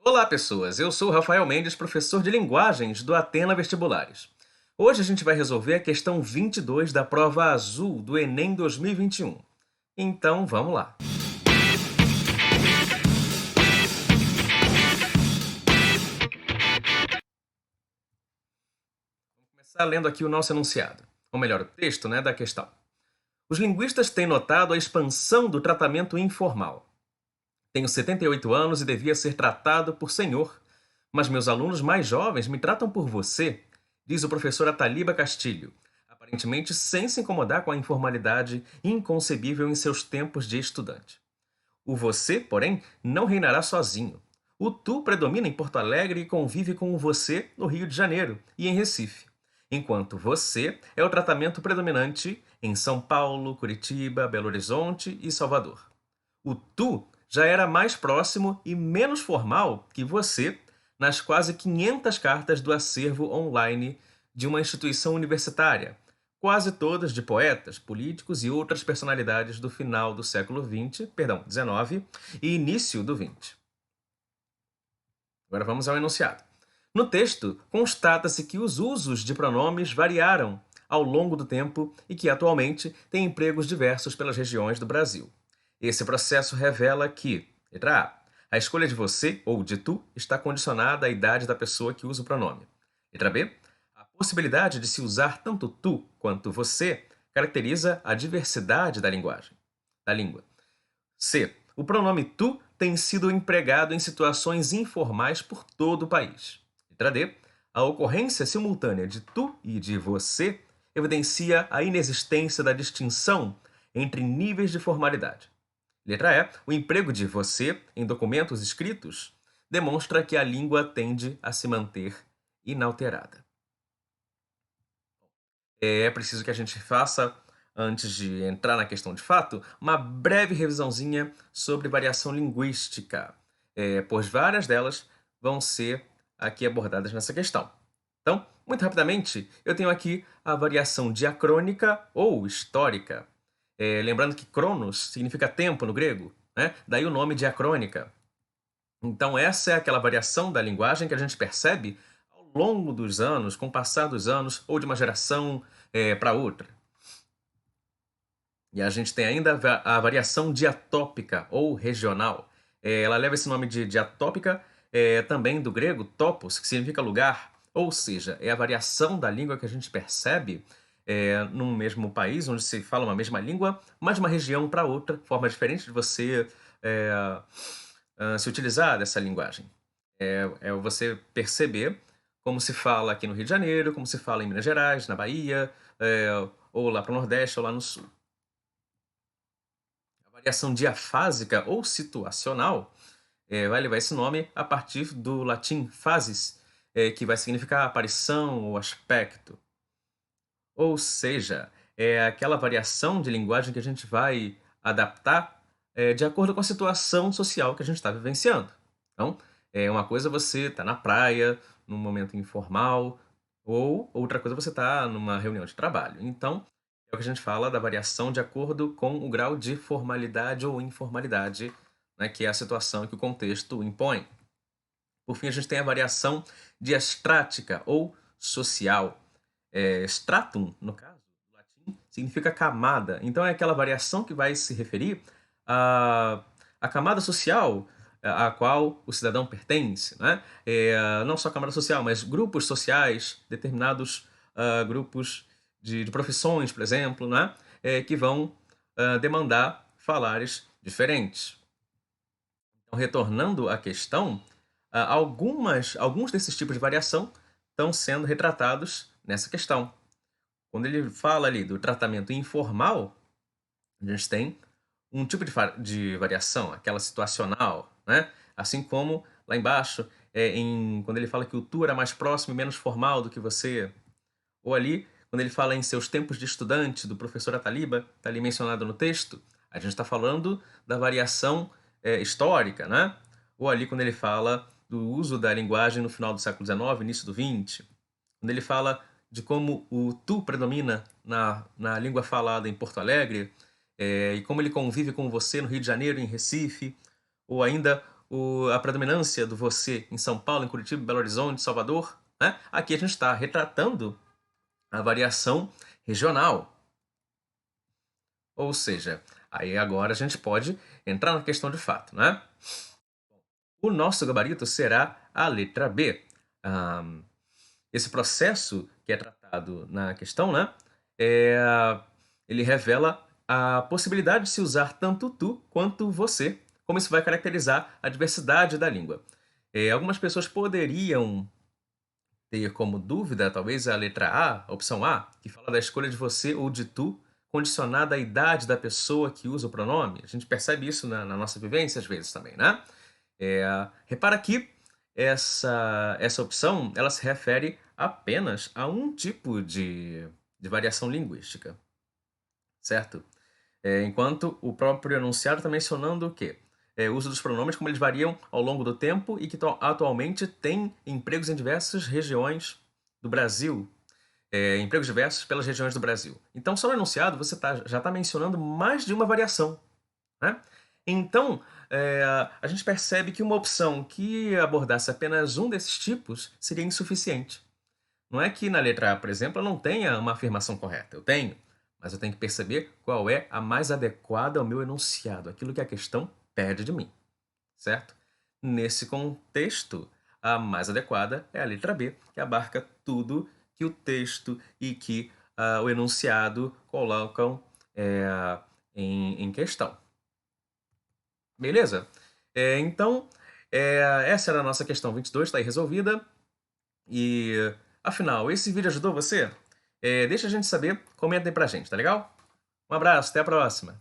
Olá, pessoas! Eu sou o Rafael Mendes, professor de linguagens do Atena Vestibulares. Hoje a gente vai resolver a questão 22 da prova azul do Enem 2021. Então, vamos lá. Vamos começar lendo aqui o nosso enunciado. Ou melhor, o texto, da questão. Os linguistas têm notado a expansão do tratamento informal. Tenho 78 anos e devia ser tratado por senhor, mas meus alunos mais jovens me tratam por você, diz o professor Ataliba Castilho, aparentemente sem se incomodar com a informalidade inconcebível em seus tempos de estudante. O você, porém, não reinará sozinho. O tu predomina em Porto Alegre e convive com o você no Rio de Janeiro e em Recife, enquanto você é o tratamento predominante em São Paulo, Curitiba, Belo Horizonte e Salvador. O tu já era mais próximo e menos formal que você nas quase 500 cartas do acervo online de uma instituição universitária, quase todas de poetas, políticos e outras personalidades do final do século XIX e início do XX. Agora vamos ao enunciado. No texto, constata-se que os usos de pronomes variaram ao longo do tempo e que, atualmente, têm empregos diversos pelas regiões do Brasil. Esse processo revela que, letra A escolha de você ou de tu está condicionada à idade da pessoa que usa o pronome. Letra B, a possibilidade de se usar tanto tu quanto você caracteriza a diversidade da linguagem, da língua. C. O pronome tu tem sido empregado em situações informais por todo o país. Letra D. A ocorrência simultânea de tu e de você evidencia a inexistência da distinção entre níveis de formalidade. Letra E. O emprego de você em documentos escritos demonstra que a língua tende a se manter inalterada. É preciso que a gente faça, antes de entrar na questão de fato, uma breve revisãozinha sobre variação linguística, pois várias delas vão ser aqui abordadas nessa questão. Então, muito rapidamente, eu tenho aqui a variação diacrônica ou histórica. Lembrando que cronos significa tempo no grego, né? Daí o nome diacrônica. Então, essa é aquela variação da linguagem que a gente percebe ao longo dos anos, com o passar dos anos, ou de uma geração para outra. E a gente tem ainda a variação diatópica ou regional. Ela leva esse nome de diatópica também do grego topos, que significa lugar, ou seja, é a variação da língua que a gente percebe num mesmo país, onde se fala uma mesma língua, mas de uma região para outra, forma diferente de você se utilizar dessa linguagem. É você perceber como se fala aqui no Rio de Janeiro, como se fala em Minas Gerais, na Bahia, ou lá para o Nordeste ou lá no Sul. A variação diafásica ou situacional vai levar esse nome a partir do latim phasis, que vai significar aparição ou aspecto. Ou seja, é aquela variação de linguagem que a gente vai adaptar de acordo com a situação social que a gente está vivenciando. Então, uma coisa você está na praia, num momento informal, ou outra coisa você está numa reunião de trabalho. Então, é o que a gente fala da variação de acordo com o grau de formalidade ou informalidade, né, que é a situação que o contexto impõe. Por fim, a gente tem a variação diastrática ou social. Stratum, no caso, do latim, significa camada. Então, é aquela variação que vai se referir à camada social à qual o cidadão pertence, né? Não só a camada social, mas grupos sociais, determinados grupos de profissões, por exemplo, né? Que vão demandar falares diferentes. Então, retornando à questão, alguns desses tipos de variação estão sendo retratados nessa questão. Quando ele fala ali do tratamento informal, a gente tem um tipo de variação, aquela situacional, né? Assim como lá embaixo, quando ele fala que o tu era mais próximo e menos formal do que você, ou ali, quando ele fala em seus tempos de estudante, do professor Ataliba, está ali mencionado no texto, a gente está falando da variação histórica, né? Ou ali quando ele fala do uso da linguagem no final do século XIX, início do XX, quando ele fala de como o tu predomina na língua falada em Porto Alegre, e como ele convive com você no Rio de Janeiro, em Recife, ou ainda a predominância do você em São Paulo, em Curitiba, Belo Horizonte, Salvador, né? Aqui a gente está retratando a variação regional. Ou seja, aí agora a gente pode entrar na questão de fato, né? O nosso gabarito será a letra B. Esse processo que é tratado na questão, né? Ele revela a possibilidade de se usar tanto tu quanto você, como isso vai caracterizar a diversidade da língua. Algumas pessoas poderiam ter como dúvida, talvez, a letra a opção A, que fala da escolha de você ou de tu, condicionada à idade da pessoa que usa o pronome. A gente percebe isso na nossa vivência às vezes também, né? Repara que essa opção ela se refere apenas a um tipo de variação linguística, certo? Enquanto o próprio enunciado está mencionando o quê? O uso dos pronomes, como eles variam ao longo do tempo e que atualmente têm empregos em diversas regiões do Brasil, empregos diversos pelas regiões do Brasil. Então, só no enunciado você já está mencionando mais de uma variação, né? Então, a gente percebe que uma opção que abordasse apenas um desses tipos seria insuficiente. Não é que na letra A, por exemplo, eu não tenha uma afirmação correta. Eu tenho, mas eu tenho que perceber qual é a mais adequada ao meu enunciado, aquilo que a questão pede de mim, certo? Nesse contexto, a mais adequada é a letra B, que abarca tudo que o texto e que o enunciado colocam em questão. Beleza? Então, essa era a nossa questão 22, está aí resolvida. E, afinal, esse vídeo ajudou você? Deixa a gente saber, comenta aí pra gente, tá legal? Um abraço, até a próxima!